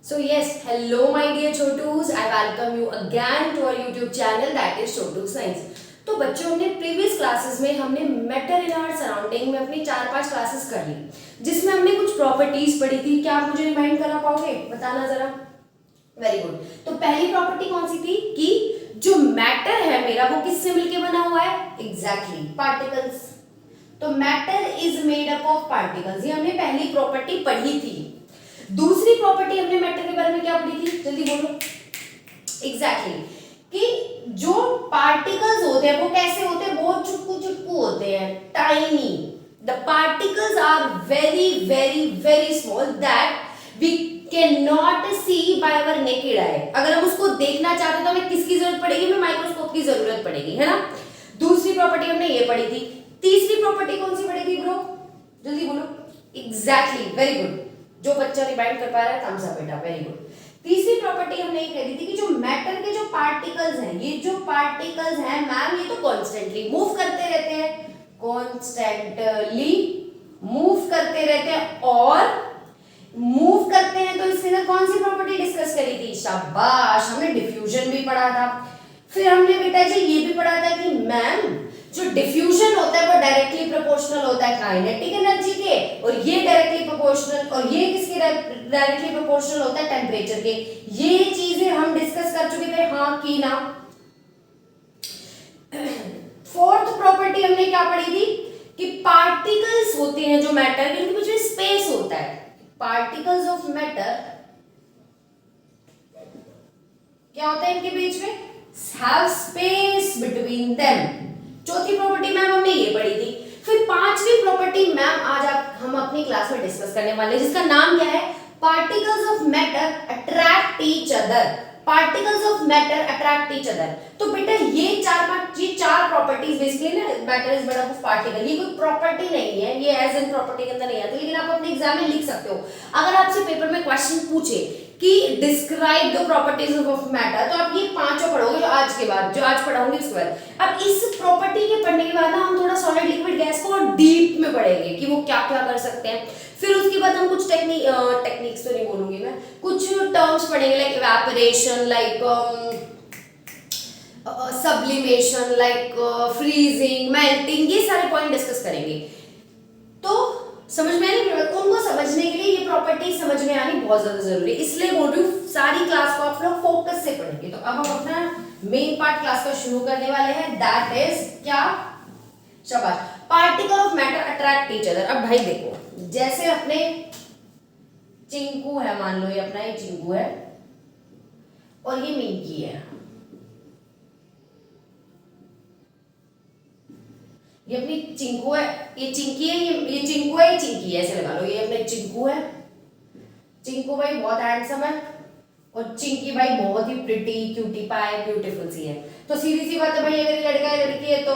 So yes, hello my dear Chotus, I welcome you again to our YouTube channel that is Chotu Science. तो बच्चों हमने previous classes में हमने matter in our surrounding में अपनी 4-5 classes कर ली जिसमें हमने कुछ प्रॉपर्टीज पढ़ी थी। क्या आप मुझे रिमाइंड करा पाओगे? बताना जरा। Very good. तो पहली प्रॉपर्टी कौन सी थी कि जो मैटर है मेरा वो किससे मिलके बना हुआ है? Exactly particles. तो matter is made up of particles, ये हमने पहली प्रॉपर्टी पढ़ी थी। दूसरी प्रॉपर्टी हमने मैटर के बारे में क्या पढ़ी थी? जल्दी बोलो। एग्जैक्टली कि जो पार्टिकल्स होते हैं वो कैसे होते हैं? बहुत चुटकू चुटकू होते हैं, tiny. The particles are very very very small that we can not see by our naked eye. अगर हम उसको देखना चाहते हैं तो हमें किसकी जरूरत पड़ेगी? हमें माइक्रोस्कोप की जरूरत पड़ेगी, है ना। दूसरी प्रॉपर्टी हमने ये पढ़ी थी। तीसरी प्रॉपर्टी कौन सी पढ़ी थी ब्रो? जल्दी बोलो। Exactly, very good. जो बच्चा रिवाइंड कर पा रहा है थम्स अप बेटा, वेरी गुड। तीसरी प्रॉपर्टी हमने ये कही थी कि जो मैटर के जो पार्टिकल्स हैं, ये जो पार्टिकल्स हैं मैम ये तो कॉन्स्टेंटली मूव करते रहते हैं, कॉन्स्टेंटली मूव करते रहते हैं। और मूव करते हैं तो इसके अंदर कौन सी प्रॉपर्टी डिस्कस करी थी? शाबाश, हमने डिफ्यूजन भी पढ़ा था। फिर हमने बेटा जी ये भी पढ़ा था कि मैम जो डिफ्यूजन होता है वो डायरेक्टली प्रोपोर्शनल होता है काइनेटिक एनर्जी के, और ये डायरेक्टली प्रोपोर्शनल, और ये किसके डायरेक्टली प्रोपोर्शनल होता है? टेम्परेचर के। ये चीजें हम डिस्कस कर चुके थे, हाँ की ना। फोर्थ प्रॉपर्टी हमने क्या पढ़ी थी कि पार्टिकल्स होते हैं जो मैटर के, इनके बीच में स्पेस होता है। पार्टिकल्स ऑफ मैटर क्या होता है? इनके बीच में हैव स्पेस बिटवीन देम। चौथी प्रॉपर्टी मैम हमने ये पढ़ी थी। फिर पांचवी प्रॉपर्टी मैम आज हम अपनी क्लास में डिस्कस करने वाले हैं जिसका नाम क्या है? Particles of matter attract each other. Particles of matter attract each other. तो बेटा ये चार प्रॉपर्टीज बेसिकली ना, matter is made up of particle, ये कोई प्रॉपर्टी नहीं है, ये एज एन प्रॉपर्टी के अंदर नहीं आती, लेकिन आप अपने एग्जाम में लिख सकते हो। अगर आपसे पेपर में क्वेश्चन पूछे कि describe the properties of matter, तो आप ये पांचों पढ़ोगे जो आज के बाद, जो आज पढ़ाऊंगी उसके बाद। अब इस प्रॉपर्टी के पढ़ने के बाद ना हम थोड़ा सॉलिड लिक्विड गैस को और डीप में पढ़ेंगे कि वो क्या क्या कर सकते हैं। फिर उसके बाद हम कुछ टेक्निक्स तो नहीं बोलूंगी मैं, कुछ टर्म्स पढ़ेंगे like evaporation, like sublimation, like freezing, melting, ये सारे पॉइंट डिस्कस करेंगे। तो समझ में आनी, उनको समझने के लिए ये प्रॉपर्टी समझ में आनी बहुत ज्यादा जरूरी है, इसलिए बोल रही हूँ सारी क्लास को आप लोग फोकस से पढ़ेंगे। तो अब हम अपना मेन पार्ट क्लास का शुरू करने वाले हैं, दैट इज क्या? शाबाश, particle of matter attract each other. अब भाई देखो, जैसे अपने चिंकू है, मान लो ये अपना ये चिंकू है और ये मिंकी है, ये अपनी चिंकू है, ये चिंकी है, ये चिंकू है, ये चिंकी है, ऐसे लगा लो। ये अपने चिंकू है, चिंकू भाई बहुत हैंडसम है और चिंकी भाई बहुत ही प्रिटी क्यूटी पाई ब्यूटीफुल सी है। तो सीधी सी बात है भाई, अगर ये लड़का है लड़की है तो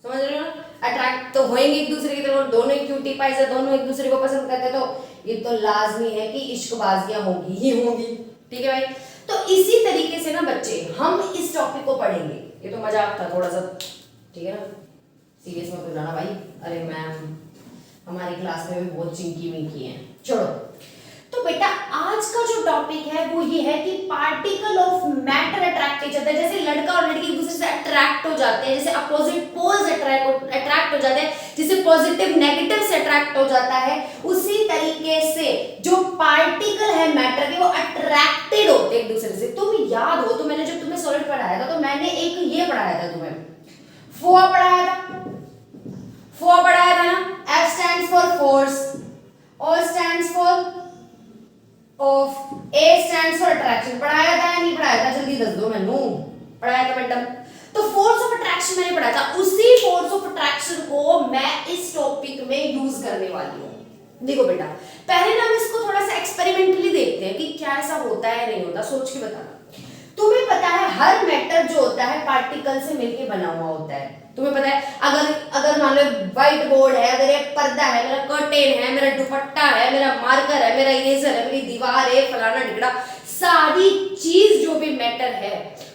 समझ रहे हो, अट्रैक्ट तो होंगे एक दूसरे की तरफ, दोनों ही क्यूटी पाई से, दोनों एक दूसरे को पसंद करते, तो ये तो लाजमी है कि इश्कबाजियां होंगी ही होंगी। ठीक है भाई। तो इसी तरीके से ना बच्चे हम इस टॉपिक को पढ़ेंगे। ये तो मजाक था थोड़ा सा, ठीक है ना, सीरियस मत हो जाना भाई। अरे मैम हमारी क्लास में भी बहुत चिंकी मिंकी है, छोड़ो। तो बेटा आज का जो टॉपिक है वो ये है कि particle of matter attract each other. जैसे लड़का और लड़की एक दूसरे से अट्रैक्ट हो जाते हैं, जैसे अपोजिट पोल्स अट्रैक्ट हो जाते हैं, जैसे पॉजिटिव नेगेटिव से अट्रैक्ट हो जाता है, उसी तरीके से जो पार्टिकल है मैटर के वो अट्रैक्टेड होते हैं एक दूसरे से। तुम याद हो तो मैंने जब तुम्हें सॉलिड पढ़ाया था तो मैंने एक ये पढ़ाया था, तुम्हें फोआ पढ़ाया था, फोआ पढ़ाया था ना। F stands for force, O stands for of, A stands for attraction। पढ़ाया था या नहीं पढ़ाया था? जल्दी दस दो मैनू। पढ़ाया था मैडम। तो फोर्स ऑफ अट्रैक्शन मैंने पढ़ा था, उसी फोर्स ऑफ अट्रैक्शन को मैं इस टॉपिक में यूज करने वाली हूँ। देखो बेटा, पहले ना हम इसको थोड़ा सा एक्सपेरिमेंटली देखते हैं कि क्या ऐसा होता है नहीं होता, सोच के बताना। तुम्हें पता है हर मैटर जो होता है पार्टिकल से मिलके बना हुआ होता है। तुम्हें पता है अगर मान लो व्हाइट बोर्ड है, अगर एक पर्दा है, मेरा कर्टेन है, मेरा दुपट्टा है, मेरा मार्कर है, मेरा इरेजर है, मेरी दीवार है, फलाना ढिकड़ा, सारी चीज जो भी मैटर है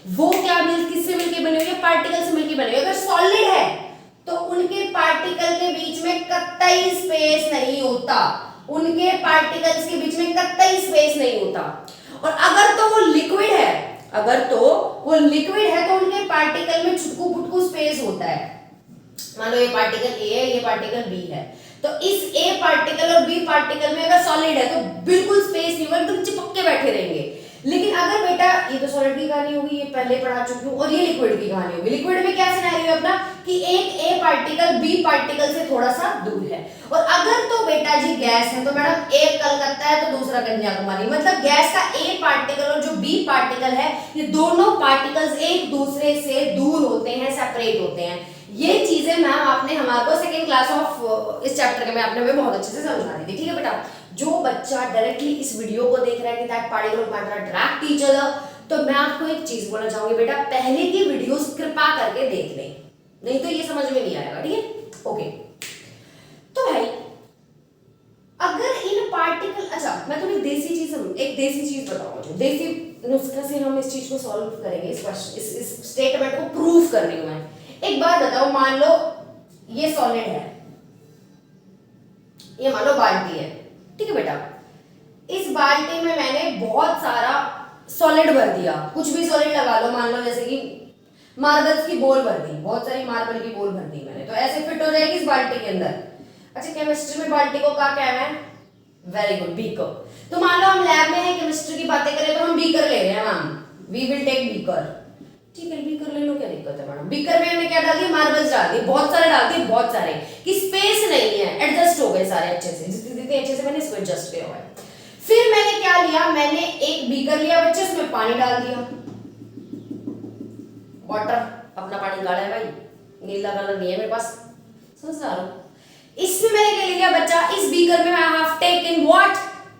वो क्या किससे मिलके बनी हुई है? पार्टिकल से मिलके बनी हुई है। अगर सॉलिड है तो उनके पार्टिकल के बीच में कतई स्पेस नहीं होता। उनके पार्टिकल्स के बीच में कतई स्पेस नहीं होता। और अगर तो वो लिक्विड है, तो उनके पार्टिकल में छुटकू पुटकू स्पेस होता है। मान लो ये पार्टिकल ए है, ये पार्टिकल बी है, तो इस ए पार्टिकल और बी पार्टिकल में अगर सॉलिड है तो बिल्कुल स्पेस नहीं होगा, एकदम चिपक के बैठे रहेंगे। लेकिन अगर बेटा, ये तो सॉलिड की कहानी होगी, ये पहले पढ़ा चुकी हूँ, और ये लिक्विड की कहानी होगी। लिक्विड में क्या सिनेरियो है अपना कि एक ए पार्टिकल बी पार्टिकल से थोड़ा सा दूर है। और अगर तो बेटा जी गैस है, तो मैडम एक कलकत्ता है तो दूसरा कन्याकुमारी, मतलब गैस का ए पार्टिकल और जो बी पार्टिकल है, ये दोनों पार्टिकल्स एक दूसरे से दूर होते हैं, सेपरेट होते हैं। ये चीजें मैम आपने हमारे को सेकंड क्लास ऑफ इस चैप्टर में आपने हमें बहुत अच्छे से समझा दी थी। ठीक है बेटा, जो बच्चा डायरेक्टली इस वीडियो को देख रहा है कि that particle of matter attract each other, तो मैं आपको एक चीज बोलना चाहूंगी बेटा, पहले की वीडियोस कृपा करके देख लें, नहीं तो ये समझ में नहीं आएगा। ठीक है, ओके। तो भाई अगर इन पार्टिकल, अच्छा मैं तुम्हें एक देसी चीज बताऊं, मुझे देसी नुस्खा से हम इस चीज को सॉल्व करेंगे, इस स्टेटमेंट को प्रूव कर रही हूं मैं। एक बात बताओ, मान लो ये सॉलिड है, ये मान लो बाल्टी है, ठीक है बेटा, इस बाल्टी में मैंने बहुत सारा सॉलिड भर दिया, कुछ भी सॉलिड लगा लो, मान लो जैसे कि मार्बल्स की बोल भर दी, बहुत सारी मार्बल की बोल भर दी मैंने, तो ऐसे फिट हो जाएगी इस बाल्टी के अंदर। अच्छा, केमिस्ट्री में बाल्टी को क्या कहना है? Very good, beaker. तो मान लो हम लैब में है, केमिस्ट्री की बातें करें तो हम बीकर ले रहे हैं ma'am, we will take beaker. ठीक है, बीकर ले लो, क्या दिक्कत है मैडम? बीकर में हमने क्या डाल दिया? मार्बल्स डाल दिए, बहुत सारे डाल दिए, बहुत सारे कि स्पेस नहीं है, एडजस्ट हो गए सारे अच्छे से, जितने अच्छे से मैंने इसको एडजस्ट किया हुआ है। फिर मैंने क्या लिया, मैंने एक बीकर लिया बच्चे, उसमें पानी डाल दिया, वाटर, अपना पानी गाढ़ा है भाई, नीला कलर नहीं है मेरे पास, समझ आ रहा? इसमें मैंने क्या लिया बच्चा, इस बीकर में I have taken what?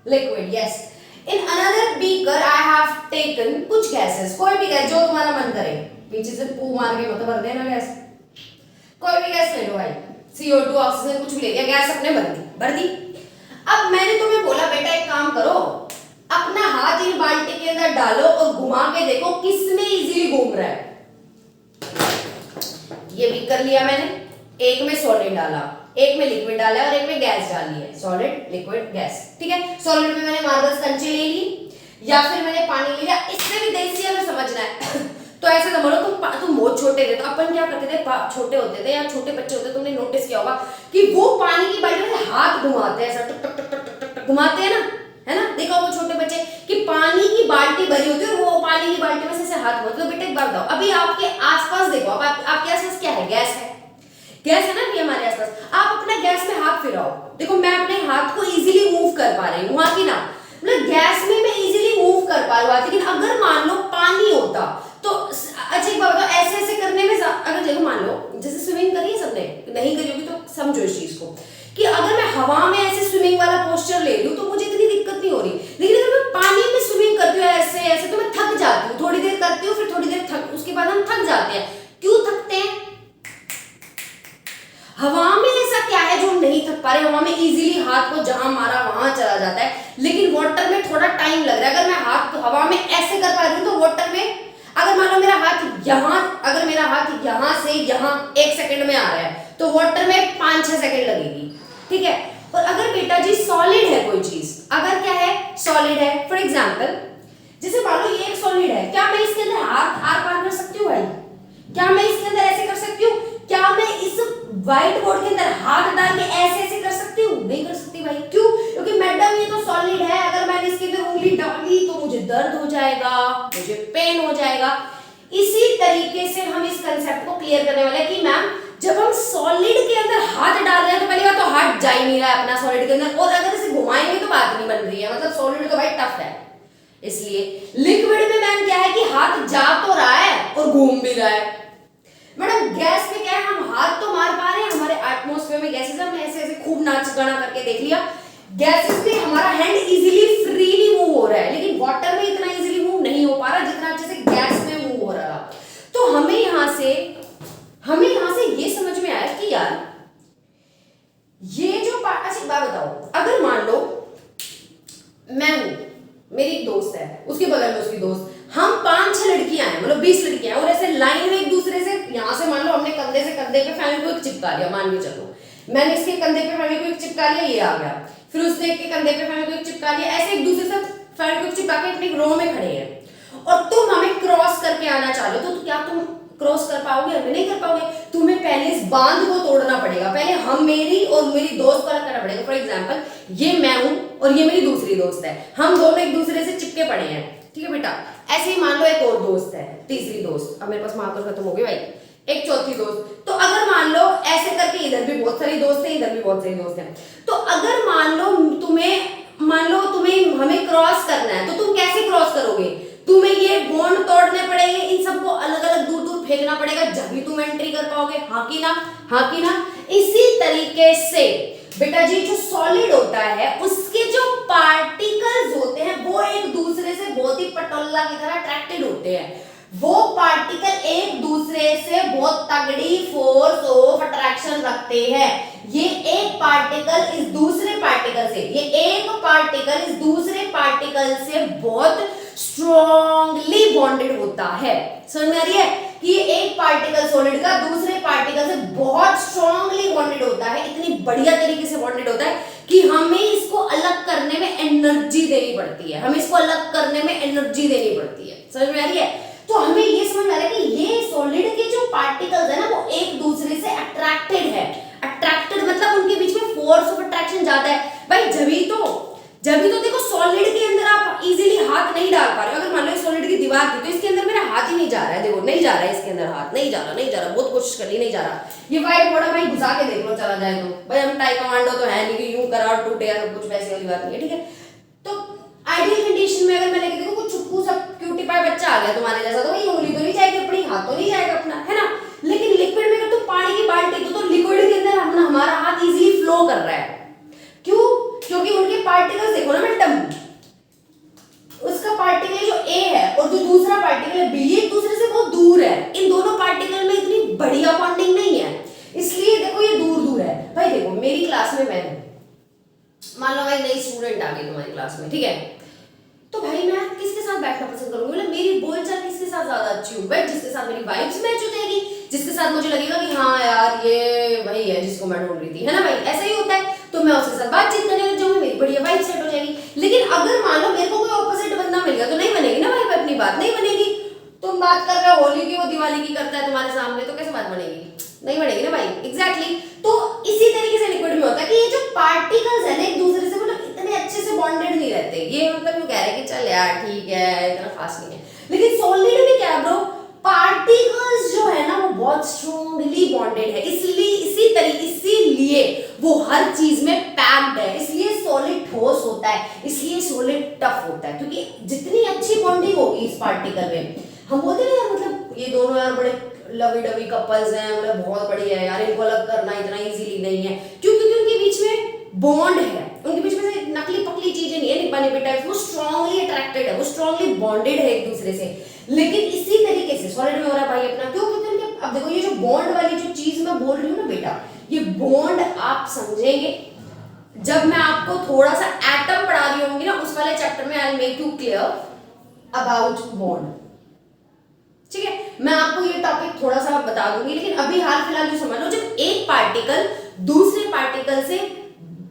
Liquid, yes. In another beaker I have taken कुछ गैसेस, कोई भी गैस जो तुम्हारा मन करे, पीछे से पू मार के मत भर देना गैस, कोई भी गैस ले लो भाई, CO2 ऑक्सीजन कुछ भी ले लिया, गैस अपने भर दी। अब मैंने तुम्हें बोला बेटा एक काम करो, अपना हाथ इन बाल्टी के अंदर डालो और घुमा के देखो किसमें इजीली घूम रहा है। ये बीकर लिया मैंने, एक में सॉलिड डाला, एक में लिक्विड डाला है और एक में गैस डाली है, सॉलिड लिक्विड गैस। ठीक है, सॉलिड में मैंने मार्बल्स कंचे ले ली या फिर मैंने पानी ले लिया। इससे भी देसी अगर समझना है तो ऐसे समझ लो, तुम बहुत छोटे थे तो अपन क्या करते थे, छोटे होते थे या छोटे बच्चे होते, तुमने नोटिस किया होगा कि वो पानी की बाल्टी में हाथ घुमाते हैं, ऐसा टक टक टक टक टक टक घुमाते हैं ना, है ना? देखो वो छोटे बच्चे कि पानी की बाल्टी भरी होती है और वो पानी की बाल्टी में से हाथ घुमाते। तो बेटा एक बात बताओ, अभी आपके आसपास देखो, अब आपके आसपास क्या है? गैस है, गैस है ना कि हमारे आसपास, आप अपना गैस में हाथ फिराओ, देखो मैं अपने हाथ को इजीली मूव कर पा रही हूँ, कि ना, मतलब गैस में मैं इजीली मूव कर पा रहा हूँ। लेकिन अगर मान लो पानी होता तो अच्छा एक बात बताओ, ऐसे ऐसे करने में अगर देखो मान लो जैसे स्विमिंग करी है सबने, नहीं करी होगी तो समझो इस चीज को कि अगर मैं हवा में ऐसे स्विमिंग वाला पोस्चर ले रही हूँ तो मुझे इतनी दिक्कत नहीं हो रही, लेकिन अगर मैं पानी में स्विमिंग करती हूँ ऐसे ऐसे तो मैं थक जाती हूँ, थोड़ी देर करती हूँ फिर थोड़ी देर उसके बाद हम थक जाते हैं। क्यों थकते हैं? हवा में ऐसा क्या है जो हम नहीं थक पा रहे? हवा में इजीली हाथ को जहां मारा वहां चला जाता है, लेकिन वाटर में थोड़ा टाइम लग रहा है। अगर मैं हाथ हवा में ऐसे कर पा रही हूँ तो वाटर में अगर मान लो मेरा हाथ यहाँ, अगर मेरा हाथ यहाँ से यहाँ 1 सेकंड में आ रहा है तो वाटर में 5-6 सेकंड लगेगी। ठीक है, और अगर बेटा जी सॉलिड है कोई चीज, अगर क्या है सॉलिड है, फॉर एग्जाम्पल जैसे मान लो ये एक सॉलिड है, क्या मैं इसके अंदर हाथ आर पार कर सकती हूँ भाई? क्या मैं इसके अंदर ऐसे कर सकती हूँ? क्या मैं इस व्हाइट बोर्ड के अंदर हाथ डाल के ऐसे ऐसे कर सकती हूँ? नहीं कर सकती भाई। क्यों? क्योंकि मैडम ये तो सॉलिड है, अगर मैंने इसके अंदर उंगली डाली तो मुझे दर्द हो जाएगा, मुझे पेन हो जाएगा। इसी तरीके से हम इस कंसेप्ट को क्लियर करने वाले हैं कि मैम जब हम सॉलिड के अंदर हाथ डाल रहे हैं तो पहली बात तो हाथ जा ही नहीं रहा है अपना सॉलिड के अंदर, और अगर इसे घुमाएंगे तो बात नहीं बन रही है, मतलब सॉलिड तो भाई टफ है। इसलिए लिक्विड में मैम क्या है कि हाथ जा तो रहा है और घूम भी रहा है। मैडम गैस में क्या है, हम हाथ तो मार पा रहे हैं, हमारे एटमॉस्फेयर में गैसेस, हमने ऐसे ऐसे खूब नाच गाना करके देख लिया, गैसेस में हमारा हैंड इजीली फ्रीली मूव हो रहा है, लेकिन वाटर में इतना इजीली मूव नहीं हो पा रहा जितना अच्छे से गैस में मूव हो रहा। तो हमें यहां से ये समझ में आया कि यार ये जो अच्छा बात बताओ, अगर मान लो मैं हूं, मेरी एक दोस्त है, उसके बगल में उसकी दोस्त, हम 5-6 लड़कियां हैं, मतलब 20 लड़कियां हैं, और ऐसे लाइन में एक दूसरे से यहां से मान लो हमने कंधे से कंधे पे फेविक्विक चिपका लिया, मान के चलो मैंने इसके कंधे पे फेविक्विक चिपका लिया, ये आ गया, फिर उसने एक के कंधे पे फेविक्विक चिपका दिया, ऐसे एक दूसरे से फेविक्विक चिपका के अपनी रो में खड़े हैं और तुम हमें क्रॉस करके आना चाह रहे हो, तो क्या तुम क्रॉस कर पाओगे? हमें नहीं कर पाओगे। तुम्हें पहले इस बांध को तोड़ना पड़ेगा, पहले हम मेरी और मेरी दोस्त को अलग करना पड़ेगा। फॉर एग्जांपल ये मैं हूं और ये मेरी दूसरी दोस्त है, हम दोनों एक दूसरे से चिपके पड़े हैं, ठीक है बेटा। ऐसे ही मान लो एक और दोस्त है, तीसरी दोस्त, अब मेरे पास मार्कर खत्म हो गए भाई, एक चौथी दोस्त। तो अगर मान लो ऐसे करके इधर भी बहुत सारी दोस्त है, इधर भी बहुत सारी दोस्त है, तो अगर मान लो तुम्हें हमें क्रॉस करना है, तो तुम कैसे क्रॉस करोगे? तुम्हें ये बॉन्ड तोड़ने पड़ेंगे, इन सबको अलग अलग दूर दूर फेंकना पड़ेगा, जब भी तुम एंट्री कर पाओगे। हाँ की ना? हाँ की ना? इसी तरीके से बेटा जी जो सॉलिड होता है उसके जो पार्टिकल्स होते हैं वो एक दूसरे से बहुत ही पटोला की तरह अट्रैक्टेड होते हैं। वो पार्टिकल एक दूसरे से बहुत तगड़ी फोर्स ऑफ अट्रैक्शन रखते हैं। ये एक पार्टिकल इस दूसरे पार्टिकल से, ये एक पार्टिकल इस दूसरे पार्टिकल से बहुत स्ट्रॉन्गली बॉन्डेड होता है। समझ में आ रही है कि ये एक पार्टिकल सॉलिड का दूसरे पार्टिकल से बहुत स्ट्रॉन्गली बॉन्डेड होता है, इतनी बढ़िया तरीके से बॉन्डेड होता है कि हमें इसको अलग करने में एनर्जी देनी पड़ती है, हमें इसको अलग करने में एनर्जी देनी पड़ती है। समझ में आ रही है? तो हमें ये समझ में आ रहा है कि ये सॉलिड के जो पार्टिकल्स है ना वो एक दूसरे से अट्रैक्टेड है। अट्रैक्टेड मतलब उनके बीच में फोर्स ऑफ अट्रैक्शन ज्यादा है भाई। जब तो देखो सॉलिड के अंदर आप इजीली हाथ नहीं डाल पा रहे हो। अगर मान लो सॉलिड की दीवार थी तो इसके अंदर मेरा हाथ ही नहीं जा रहा है, देखो नहीं जा रहा है इसके अंदर हाथ, नहीं जा रहा, बहुत कोशिश कर ली नहीं जा रहा। ये व्हाइट बोर्ड भाई घुसा के देख लो चला जाए तो, भाई हम टाइकोमांडो तो है नहीं कि यूं करा और टूटे या कुछ वैसी वाली बात नहीं है, ठीक है। तो आइडियल कंडीशन में अगर मैं लेके देखो कुछ चुप्पू सा क्यूटी पाई बच्चा आ गया तुम्हारे जैसा, तो भाई उंगली तो नहीं जाएगी अपनी, हाथ तो नहीं जाएगा अपना, है ना। लेकिन लिक्विड में अगर तुम पानी की बाल्टी तो लिक्विड के अंदर हमारा हाथ इजीली फ्लो कर रहा है। क्यों? क्योंकि उनके पार्टिकल्स देखो ना मैडम, उसका पार्टिकल जो A है और जो दूसरा पार्टिकल है B, ये एक दूसरे से बहुत दूर है। इन दोनों पार्टिकल में इतनी बढ़िया बॉन्डिंग नहीं है, इसलिए देखो ये दूर दूर है। भाई देखो मेरी क्लास में मैं हूं, मान लो भाई नई स्टूडेंट आ गई तुम्हारी क्लास में, ठीक है। तो भाई मैं किसके साथ बैठना पसंद करूंगी? मतलब मेरी बोलचाल किसके साथ ज्यादा अच्छी होगी? भाई जिसके साथ मेरी वाइब्स मैच हो जाएगी, जिसके साथ मुझे लगेगा कि हाँ यार ये वही है जिसको मैं ढूंढ रही थी, है ना भाई। ऐसा ही होता है, तो मैं उसके साथ बातचीत करने लग जाऊंगी, मेरी बढ़िया वाइब सेट हो जाएगी। लेकिन अगर मान लो मेरे को कोई ऑपोजिट बंदा मिल गया तो नहीं बनेगी ना भाई, अपनी बात नहीं बनेगी। तुम बात कर रहे हो होली की, वो दिवाली की करता है तुम्हारे सामने, तो कैसे बात बनेगी? नहीं बनेगी ना भाई। एग्जैक्टली। तो इसी तरीके से लिक्विड में होता है कि ये जो पार्टिकल्स है ना एक दूसरे से मतलब इतने अच्छे से बॉन्डेड नहीं रहते। ये मतलब यूं कह रहे हैं कि चल यार ठीक है इतना खास नहीं है। लेकिन सॉलिड में क्या ब्रो, पार्टिकल्स जो है ना वो बहुत स्ट्रॉन्गली बॉन्डेड है, इसीलिए वो हर चीज में पैक्ड है, इसलिए सॉलिड ठोस होता है, इसलिए सॉलिड टफ होता है। क्योंकि जितनी अच्छी बॉन्डिंग होगी इस पार्टिकल में, हम बोलते हैं यार मतलब ये दोनों यार बड़े लवी डवी कपल्स हैं, मतलब बहुत बढ़िया है यार, इनको अलग करना इतना इजीली नहीं है। क्यों? क्योंकि उनके बीच में बॉन्ड है, उनके बीच में से नकली पकली चीजें नहीं है, निब्बा निब्बी टाइप, वो स्ट्रांगली अट्रैक्टेड है, वो स्ट्रांगली बॉन्डेड है एक दूसरे से। लेकिन इसी तरीके से सॉलिड में हो रहा है भाई अपना। क्यों? क्योंकि उनके अब देखो ये जो बॉन्ड वाली जो चीज मैं बोल रही हूँ ना बेटा, ये बॉन्ड आप समझेंगे जब मैं आपको थोड़ा सा एटम पढ़ा रही होंगी ना, उस वाले चैप्टर में I will make you clear about bond, ठीक है। मैं आपको ये टॉपिक थोड़ा सा बता दूंगी, लेकिन अभी हाल फिलहाल जो समझ लो, जब एक पार्टिकल दूसरे पार्टिकल से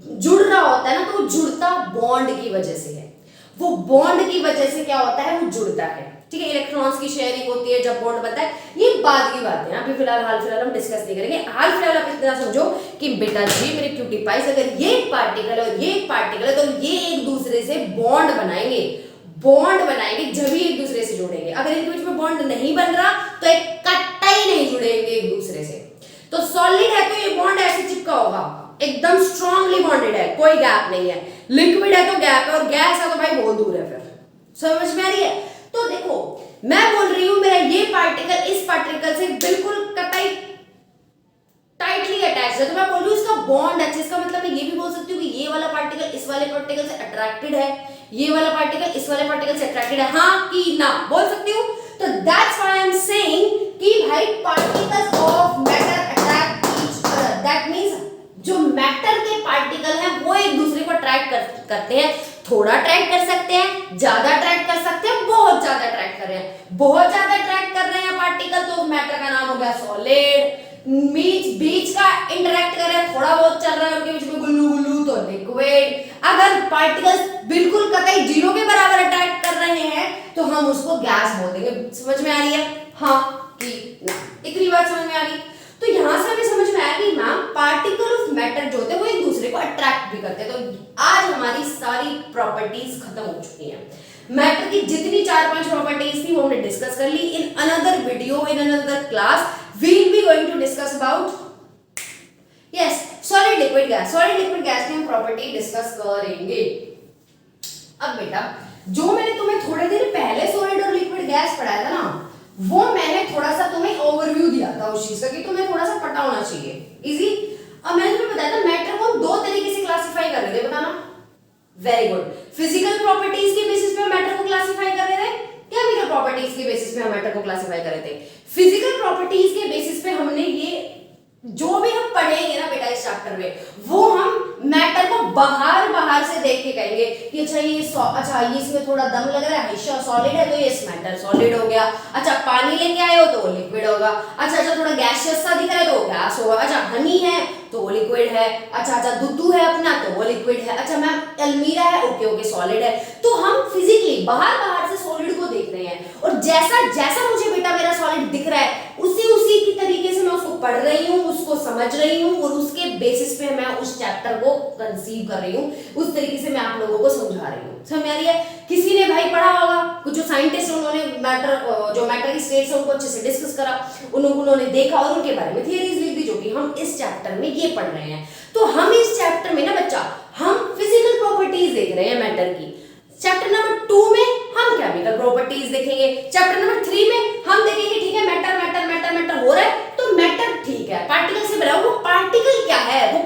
जुड़ रहा होता है ना, तो वो जुड़ता बॉन्ड की वजह से है। वो बॉन्ड की वजह से क्या होता है, वो जुड़ता है, ठीक है। इलेक्ट्रॉन्स की शेयरिंग होती है जब बॉन्ड बनता है। ये बाद की बात है, अभी फिलहाल हाल फिलहाल हम डिस्कस नहीं करेंगे। हाल फिलहाल आप इतना समझो कि बेटा जी मेरे क्यूटी पाइस, अगर ये एक पार्टिकल है और ये एक पार्टिकल है, तो ये एक दूसरे से बॉन्ड बनाएंगे, जब भी एक दूसरे से जुड़ेंगे। अगर इनके बीच में बॉन्ड नहीं बन रहा तो एक कट्टा ही नहीं जुड़ेंगे एक दूसरे से। तो सॉलिड है तो ये बॉन्ड ऐसे चिपका होगा, एकदम स्ट्रांगली बॉन्डेड है, कोई गैप नहीं है। लिक्विड है तो गैप है, और गैस है तो भाई बहुत दूर है। फिर समझ में आ रही है? तो देखो मैं बोल रही हूं मेरा ये पार्टिकल इस पार्टिकल से बिल्कुल कटाई टाइटली अटैच्ड है, तो मैं बोल रही हूं इसका बॉन्ड है। इसका मतलब मैं ये भी बोल सकती हूँ कि ये वाला पार्टिकल इस वाले पार्टिकल से अट्रैक्टेड है, ये वाला पार्टिकल इस वाले पार्टिकल से अट्रैक्टेड है, हाँ कि ना बोल सकती हूँ। तो that's why I am saying कि भाई particles of matter attract each other. That means जो मैटर के पार्टिकल हैं वो एक दूसरे को अट्रैक्ट करते हैं। थोड़ा अट्रैक्ट कर सकते हैं, ज्यादा अट्रैक्ट कर सकते हैं, बहुत ज्यादा अट्रैक्ट कर रहे हैं। बहुत ज्यादा अट्रैक्ट कर रहे हैं पार्टिकल, तो मैटर का नाम हो गया सॉलिड। बीच का इंटरेक्ट कर रहे हैं, थोड़ा बहुत चल रहा है उनके बीच में गुल्लू गुल्लू, तो लिक्विड। अगर पार्टिकल्स बिल्कुल कतई जीरो के बराबर अट्रैक्ट कर रहे हैं तो हम उसको गैस बोल देंगे। समझ में आ रही है? हाँ कि ना? इतनी बात समझ में आ रही? तो यहां से हमें समझ में आया कि मैम पार्टिकल ऑफ मैटर जो होते हैं वो एक दूसरे को अट्रैक्ट भी करते हैं। तो आज हमारी सारी प्रॉपर्टीज खत्म हो चुकी हैं। मैटर की जितनी 4-5 प्रॉपर्टीज थी वो हमने डिस्कस कर ली। In another video, in another class we will be going to discuss about yes solid liquid gas. Solid liquid gas की हम प्रॉपर्टी डिस्कस करेंगे। अब बेटा जो मैंने तुम्हें थोड़े दिन पहले सॉलिड और लिक्विड गैस पढ़ाया था ना, वो मैंने थोड़ा सा तुम्हें ओवरव्यू दिया था उस चीज का कि तुम्हें थोड़ा सा पता होना चाहिए, इजी। अब मैंने तुम्हें बताया था मैटर को दो तरीके से क्लासिफाई कर रहे थे, बताना। Very good. फिजिकल प्रॉपर्टीज के बेसिस पे हम मैटर को क्लासिफाई कर रहे थे, केमिकल प्रॉपर्टीज के बेसिस पे हम मैटर को क्लासिफाई कर रहे थे। फिजिकल प्रॉपर्टीज के बेसिस पे हमने ये जो भी हम पढ़ेंगे ना बेटा इस चैप्टर में, वो हम मैटर को बाहर से देख के कहेंगे कि अच्छा ये इसमें थोड़ा दम लग रहा है, हमेशा सॉलिड है तो ये मैटर सॉलिड हो गया। अच्छा पानी लेके आए हो तो वो लिक्विड होगा। अच्छा थोड़ा गैसियस सा दिख रहा है तो वो गैस होगा। अच्छा हनी है तो वो लिक्विड है। अच्छा दूध है अपना तो वो लिक्विड है। अच्छा मैम अलमीरा है, ओके सॉलिड है। तो हम फिजिकली बाहर से सॉलिड को देख रहे हैं और जैसा मुझे बेटा मेरा सॉलिड दिख रहा है उसी की तरीके से मैं उसको पढ़ रही हूँ, उसको समझ रही हूँ और उसके बेसिस पे मैं उस चैप्टर को कंसीव कर रही हूँ, उस तरीके से मैं आप लोगों को समझा रही हूँ। समझ आ रही है? किसी ने भाई पढ़ा होगा, कुछ जो साइंटिस्ट उन्होंने मैटर की स्टेट्स है उनको अच्छे से डिस्कस करा, उन्होंने देखा और उनके बारे में थियरीज लिख दी जो कि हम इस चैप्टर में ये पढ़ रहे हैं। तो हम इस चैप्टर में ना बच्चा हम फिजिकल प्रॉपर्टीज देख रहे हैं मैटर की। चैप्टर नंबर 2 में हम केमिकल प्रॉपर्टीज देखेंगे। चैप्टर नंबर 3 में हम देखेंगे ठीक है मैटर हो रहा है तो मैटर ठीक है, पार्टिकल से बना। वो पार्टिकल क्या है, वो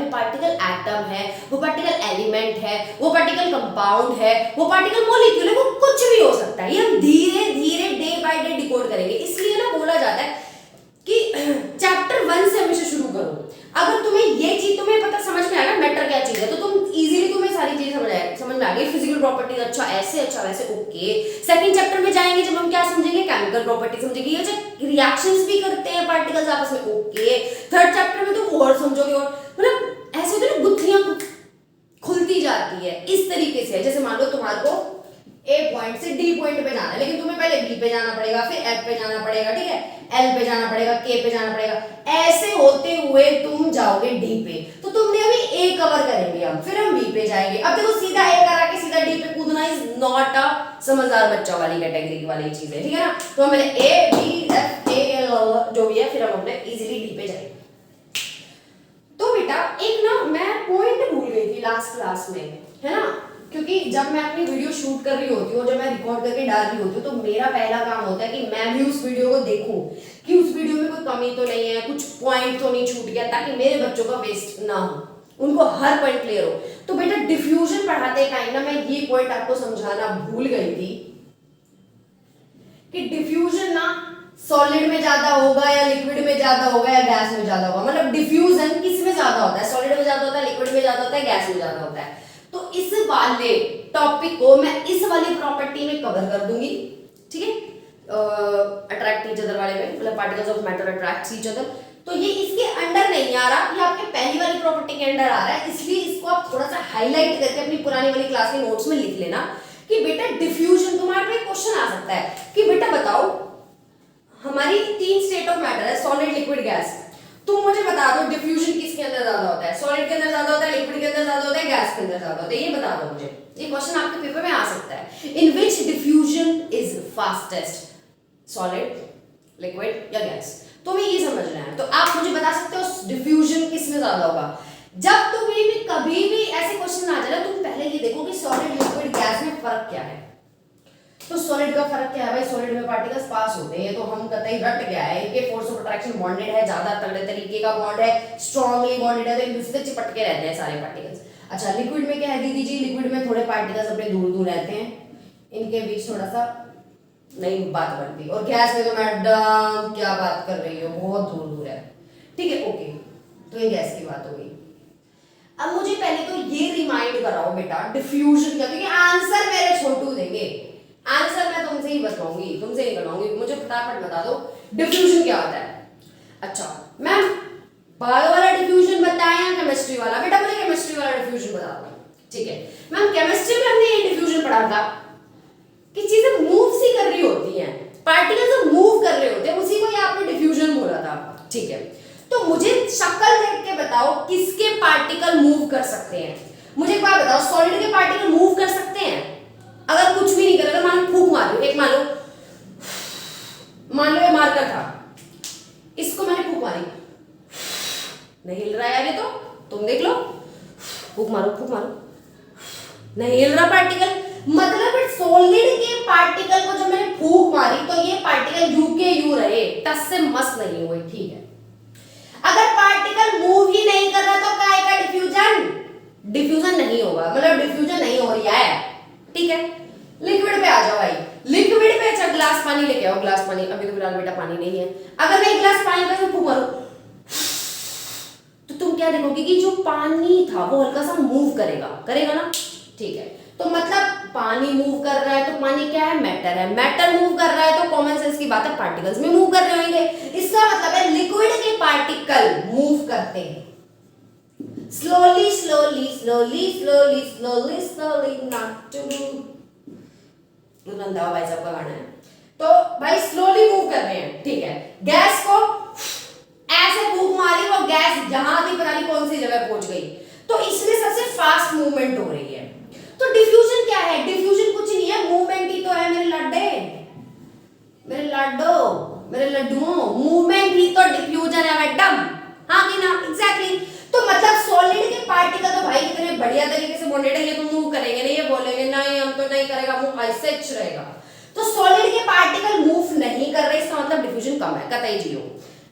पार्टिकल एटम है, वो पार्टिकल एलिमेंट है, वो पार्टिकल कंपाउंड है, वो पार्टिकल मॉलिक्यूल है, वो कुछ भी हो सकता है। ये हम धीरे डे बाय डे डिकोड करेंगे। इसलिए ना बोला जाता है कि चैप्टर 1 से हमेशा शुरू करो। अगर तुम्हें ये चीज तुम्हें पता समझ में आया ना मैटर क्या चीज है, तो तुम इजीली तुम्हें सारी चीजें समझ में आ गई। फिजिकल प्रॉपर्टीज अच्छा ऐसे अच्छा वैसे ओके। सेकंड चैप्टर में जाएंगे जब हम क्या समझेंगे, केमिकल प्रॉपर्टी समझेंगे। अच्छा रिएक्शंस भी करते हैं पार्टिकल्स आपस में, ओके। थर्ड चैप्टर में तुम और समझोगे और मतलब ऐसे होते ना गुत्थियां खुलती जाती है इस तरीके से। जैसे मान लो तुम्हारे को ए पॉइंट से डी पॉइंट पे जाना है, लेकिन तुम्हें पहले बी पे जाना पड़ेगा, फिर एफ पे जाना पड़ेगा, ठीक है, एल पे जाना पड़ेगा, के पे जाना पड़ेगा। ऐसे होते हुए तुम जाओगे डी पे। तो तुमने अभी ए कवर करेंगे हम, फिर हम बी पे जाएंगे। अब देखो सीधा ए करा के सीधा डी पे कूदना इज नॉट अ समझदार बच्चा वाली कैटेगरी वाली चीज है, ठीक है ना। तो हम पहले A B F A L जो भी है फिर हम अपने इजीली डी पे जाएंगे। तो बेटा एक ना मैं पॉइंट भूल गई थी लास्ट क्लास में, है ना, क्योंकि जब मैं अपनी वीडियो शूट कर रही होती हूँ, जब मैं रिकॉर्ड करके डाल रही होती हूँ, तो मेरा पहला काम होता है कि मैं भी उस वीडियो को देखूं कि उस वीडियो में कोई कमी तो नहीं है, कुछ पॉइंट तो नहीं छूट गया, ताकि मेरे बच्चों का वेस्ट ना हो, उनको हर पॉइंट क्लियर हो। तो बेटा डिफ्यूजन पढ़ाते टाइम ना मैं ये पॉइंट आपको समझाना भूल गई थी कि डिफ्यूजन ना सॉलिड में ज्यादा होगा या लिक्विड में ज्यादा होगा या गैस में ज्यादा होगा। मतलब डिफ्यूजन किस में ज्यादा होता है, सॉलिड में ज्यादा होता है, लिक्विड में ज्यादा होता है, गैस में ज्यादा होता है। तो इस वाले टॉपिक को मैं इस वाली प्रॉपर्टी में कवर कर दूंगी, ठीक है, अट्रैक्ट ईच अदर वाले में, मतलब particles of matter attract each other. तो ये इसके अंडर नहीं आ रहा, ये आपके पहली वाली प्रॉपर्टी के अंडर आ रहा है, इसलिए इसको आप थोड़ा सा हाईलाइट करके अपनी पुरानी वाली क्लास के नोट्स में लिख लेना कि बेटा डिफ्यूजन। तुम्हारे पे क्वेश्चन आ सकता है कि बेटा बताओ हमारी 3 स्टेट ऑफ मैटर है, सॉलिड लिक्विड गैस। तुम मुझे बता दो डिफ्यूजन किसके अंदर ज्यादा होता है, सॉलिड के अंदर ज्यादा होता है, लिक्विड के अंदर ज्यादा होता है, गैस के अंदर ज्यादा होता है, ये बता दो मुझे। ये क्वेश्चन आपके पेपर में आ सकता है। In which diffusion is fastest, solid, liquid या गैस? तुम्हें ये समझना है। तो आप मुझे बता सकते हो डिफ्यूजन किस में ज्यादा होगा। जब तुम्हें भी कभी भी ऐसे क्वेश्चन आ जाए तुम पहले ये देखो कि सॉलिड, लिक्विड, गैस में फर्क क्या है। तो सॉलिड का फर्क क्या है भाई, सॉलिड में पार्टिकल्स पास होते हैं, तो हम कतई रट गया है, इनके फोर्स ऑफ अट्रैक्शन बॉन्डेड है, ज्यादा तगड़े तरीके का बॉन्ड है, स्ट्रांगली बॉन्डेड है, तो एक दूसरे से चिपट के रहते हैं सारे पार्टिकल्स। अच्छा लिक्विड में क्या है दीदी जी, लिक्विड में थोड़े पार्टिकल्स अपने दूर दूर रहते हैं, इनके बीच थोड़ा सा नई बात बनती। और गैस में तो मैडम क्या बात कर रही हो, बहुत दूर दूर है, ठीक है, ओके। तो ये गैस की बात हो गई। अब मुझे पहले तो ये रिमाइंड कराओ बेटा डिफ्यूजन क्या, क्योंकि आंसर मेरे छोटू देंगे, आंसर मैं तुमसे ही बताऊंगी, तुमसे ही करवाऊंगी। मुझे फटाफट बता दो डिफ्यूजन क्या होता है। अच्छा मैम बायो वाला डिफ्यूजन बताया या केमिस्ट्री वाला? बेटा मुझे केमिस्ट्री वाला डिफ्यूजन बताता हूँ, ठीक है। मैम केमिस्ट्री में हमने ये डिफ्यूजन पढ़ा था कि चीजें मूव सी कर रही होती हैं, पार्टिकल्स जो मूव कर रहे होते हैं उसी को ये आपने डिफ्यूजन बोला था, ठीक है। तो मुझे शक्ल देख के बताओ किसके पार्टिकल मूव कर सकते हैं। मुझे एक बात बताओ, सॉलिड के पार्टिकल मूव कर सकते हैं अगर कुछ भी नहीं कर, अगर मान लो फूंक मार एक मान लो ये मार्कर था, इसको मैंने फूंक मारी, नहीं हिल रहा है यार ये, तो तुम देख लो, फूंक मारो, नहीं हिल रहा पार्टिकल। मतलब सॉलिड के पार्टिकल को जब मैंने फूंक मारी तो ये पार्टिकल यू के यू रहे, टस से मस नहीं हुए, ठीक है। अगर पार्टिकल मूव ही नहीं कर रहा तो काय का डिफ्यूजन नहीं होगा, मतलब डिफ्यूजन नहीं हो रहा है, ठीक है। लिक्विड पे आ जाओ भाई, लिक्विड पे अच्छा ग्लास पानी लेके आओ, ग्लास पानी, अभी तो फिलहाल बेटा पानी नहीं है, अगर मैं एक ग्लास पानी का फूंक मारूं तो तुम क्या देखोगे कि जो पानी था वो हल्का सा मूव करेगा ना, ठीक है। तो मतलब पानी मूव कर रहा है तो पानी क्या है, मैटर है, मैटर मूव कर रहा है तो कॉमन सेंस की बात है पार्टिकल्स में मूव कर रहे होंगे, इसका मतलब है लिक्विड के पार्टिकल मूव करते हैं स्लोली, नॉट टू रंधावा भाई साहब का गाना है, तो भाई स्लोली मूव कर रहे हैं, ठीक है। गैस को ऐसे फूंक मारी, वो गैस जहां थी पता नहीं कौन सी जगह पहुंच गई, तो इसमें सबसे फास्ट मूवमेंट हो रही है। तो डिफ्यूजन क्या है, डिफ्यूजन कुछ नहीं है, मूवमेंट ही तो है मेरे लड्डुओं, मूवमेंट ही तो डिफ्यूजन है मैडम, हाँ कि ना, एग्जैक्टली। तो मतलब सॉलिड के पार्टिकल तो भाई कितने बढ़िया तरीके से बॉन्डेड है, ये तो मूव करेंगे नहीं, ये बोलेंगे नहीं हम तो नहीं करेगा, मूव ऐसे रहेगा। तो सॉलिड के पार्टिकल मूव नहीं कर रहे, इसका मतलब डिफ्यूजन कम है, कतई जीरो।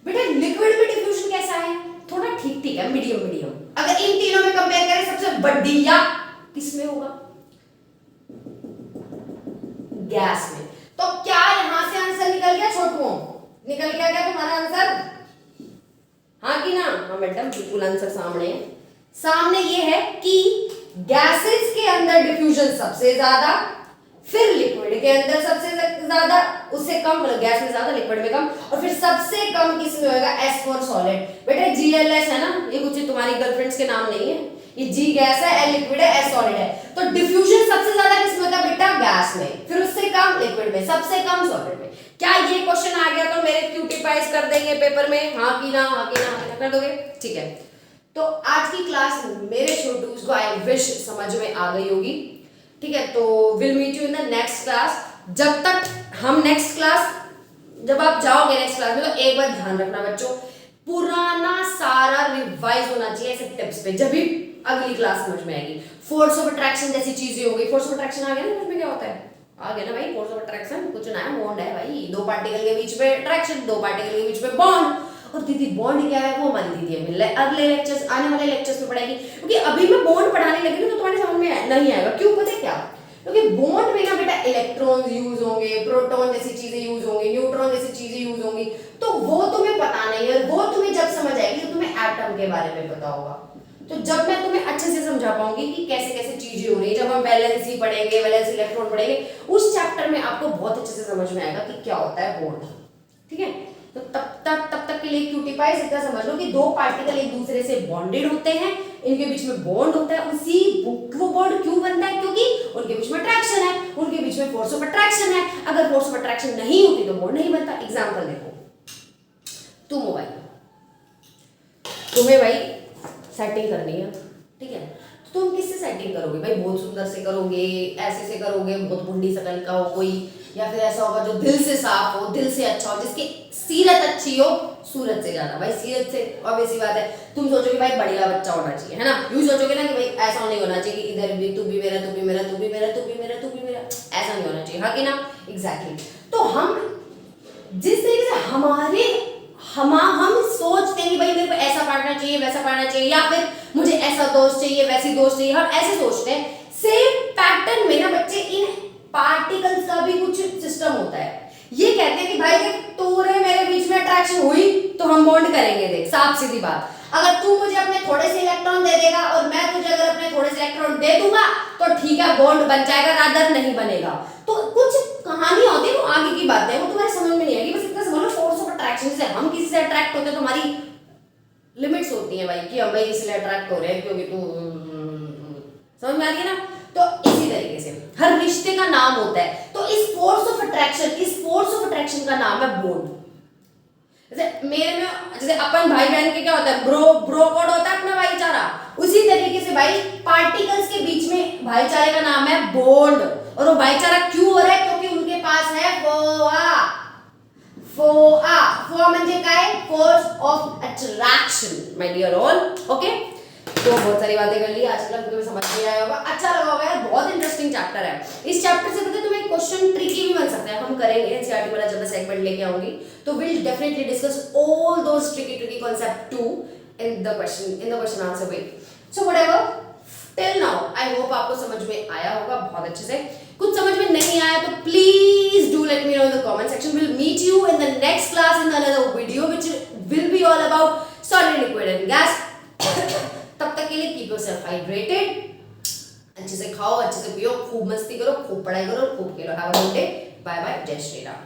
बेटा लिक्विड में डिफ्यूजन कैसा है, थोड़ा ठीक है, मीडियम। अगर इन तीनों में कंपेयर करें सबसे बढ़िया किसमें होगा, गैस में। तो क्या यहां से आंसर निकल गया छोटुओं, निकल गया क्या तुम्हारा आंसर, हाँ कि ना, हाँ मैडम बिल्कुल आंसर सामने ये है कि गैसेस के अंदर डिफ्यूजन सबसे ज्यादा, फिर लिक्विड के अंदर सबसे ज्यादा, उससे कम, मतलब गैस में ज्यादा लिक्विड में कम, और फिर सबसे कम किसमें होगा, एस फॉर सॉलिड। बेटा जीएलएस है ना, ये कुछ तुम्हारी गर्लफ्रेंड्स के नाम नहीं है, ये जी गैस है, एल लिक्विड है, एस सॉलिड है। तो डिफ्यूजन सबसे ज्यादा किसमें होता है बेटा, गैस में, फिर उससे कम लिक्विड में, सबसे कम सॉलिड में। क्या ये क्वेश्चन आ गया तो मेरे क्यूटी पाइस कर देंगे पेपर में, हाँ की ना कर दोगे, ठीक है। तो आज की क्लास मेरे छोटूस को आई विश समझ में आ गई होगी, ठीक है। तो will meet you in the next class. जब तक हम नेक्स्ट क्लास, जब आप जाओगे नेक्स्ट क्लास में तो एक बार ध्यान रखना बच्चों, पुराना सारा रिवाइज होना चाहिए ऐसे टिप्स पे, जब भी अगली क्लास समझ में आएगी। फोर्स ऑफ अट्रैक्शन जैसी चीजें हो गई, फोर्स ऑफ अट्रैक्शन आ गया ना समझ में, क्या होता है, आ गया ना भाई, फोर्स ऑफ अट्रैक्शन कुछ ना है, बॉन्ड है भाई, दो पार्टिकल के बीच में अट्रैक्शन, दो पार्टिकल के बीच में बॉन्ड। और दीदी बॉन्ड क्या है वो हमारी दीदी मिल रहा है अगले लेक्चर्स, आने वाले लेक्चर्स में पढ़ाएगी, क्योंकि अभी मैं बॉन्ड पढ़ाने लगी ना तो तुम्हारे समझ में नहीं आएगा। क्यों पता है क्या, क्योंकि बॉन्ड में ना बेटा इलेक्ट्रॉन्स यूज होंगे, प्रोटॉन जैसी चीजें यूज होंगी, न्यूट्रॉन जैसी चीजें यूज होंगी, तो वो तुम्हें पता नहीं है, वो तुम्हें जब समझ आएगी तो तुम्हें एटम के बारे में पता होगा। तो जब मैं तुम्हें अच्छे से समझा पाऊंगी कि कैसे कैसे चीजें हो रही है, जब हम वैलेंसी पढ़ेंगे, वैलेंस इलेक्ट्रॉन पढ़ेंगे, उस चैप्टर में आपको बहुत अच्छे से समझ में आएगा कि क्या होता है बॉन्ड, ठीक है। तो तब तक के लिए क्यूटी पाइस इतना समझ लो कि दो पार्टिकल एक दूसरे से बॉन्डेड होते हैं, इनके बीच में बॉन्ड होता है, उसी वो बॉन्ड क्यों बनता है, क्योंकि उनके बीच में अट्रैक्शन है, उनके बीच में फोर्स ऑफ अट्रैक्शन है। अगर फोर्स ऑफ अट्रैक्शन नहीं होती तो बॉन्ड नहीं बनता। एग्जांपल देखो, तुम हो भाई, तुम्हें भाई सेटिंग करनी है, ठीक है, तो तुम किससे सेटिंग करोगे भाई, बहुत सुंदर से करोगे, ऐसे से करोगे, बहुत बुंडी शकल का हो कोई, या फिर ऐसा होगा जो दिल से साफ हो, दिल से अच्छा हो, जिसकी सीरत अच्छी हो, सूरत से ज्यादा भाई सीरत से। ऑब्वियस सी बात है, तुम सोचोगे भाई बढ़िया बच्चा होना चाहिए, है ना, यूं सोचोगे ना कि भाई ऐसा नहीं होना चाहिए कि इधर भी तू भी मेरा, तू भी मेरा, तू भी मेरा, तू भी मेरा, तू भी मेरा, ऐसा नहीं होना चाहिए, हाँ कि ना, एग्जैक्टली। तो हम जिस तरीके से हम सोचते हैं कि भाई मेरे को ऐसा पढ़ना चाहिए, वैसा पढ़ना चाहिए, या फिर मुझे ऐसा दोस्त चाहिए, वैसी दोस्त चाहिए, हम ऐसे सोचते हैं। सेम पैटर्न में ना बच्चे इन पार्टिकल्स का भी कुछ सिस्टम होता है। ये कहते हैं कि भाई देख तूरे मेरे बीच में अट्रैक्शन हुई तो हम बॉन्ड करेंगे, देख साफ सीधी बात, अगर तू मुझे अपने थोड़े से इलेक्ट्रॉन दे देगा और मैं तुझे अगर अपने थोड़े से इलेक्ट्रॉन दे दूंगा तो ठीक है बॉन्ड बन जाएगा, रादर नहीं बनेगा। तो कुछ कहानी होती है, वो आगे की बात है, वो तुम्हारे समझ में नहीं आएगी, बस इतना समझ लो फोर्स ऑफ अट्रैक्शन से हम किसी से अट्रैक्ट होते हैं तो हमारी लिमिट्स होती हैं भाई, कि हम भाई इसलिए अट्रैक्ट हो रहे हैं क्योंकि तू समझ में आ रही है ना? तो इसी तरीके से हर रिश्ते का नाम होता है। तो इस फोर्स ऑफ अट्रैक्शन का नाम है बॉन्ड। जैसे मेरे में, जैसे अपन भाई बहन के क्या होता है, ब्रो कोड होता है अपना भाईचारा, उसी तरीके से भाई पार्टिकल्स के बीच में भाईचारे का नाम है बॉन्ड। और वो भाईचारा क्यों हो रहा है? क्योंकि उनके पास है फोआ म्हणजे काय? Force of attraction my dear all. Okay, तो बहुत सारी बातें कर ली आज तक, तुम्हें समझ में आया होगा, अच्छा लगा होगा यार, बहुत इंटरेस्टिंग चैप्टर है। इस चैप्टर से पता है तुम्हें क्वेश्चन ट्रिकी भी बन सकते हैं, हम करेंगे एनसीईआरटी वाला जब मैं सेगमेंट लेके आऊंगी, तो will definitely discuss all those tricky concept too in the question answer way. So whatever, till now I hope आपको समझ में आया होगा बहुत अच्छे से। कुछ समझ में नहीं आया तो please do let me know in the comment section. Will meet you in the next class in another video which will be all about solid, liquid and gas. तब तक के लिए कीप योरसेल्फ हाइड्रेटेड, अच्छे से खाओ, अच्छे से पियो, खूब मस्ती करो, खूब पढ़ाई करो, खूब खेलो। Have a good day, bye bye, जय श्री राम।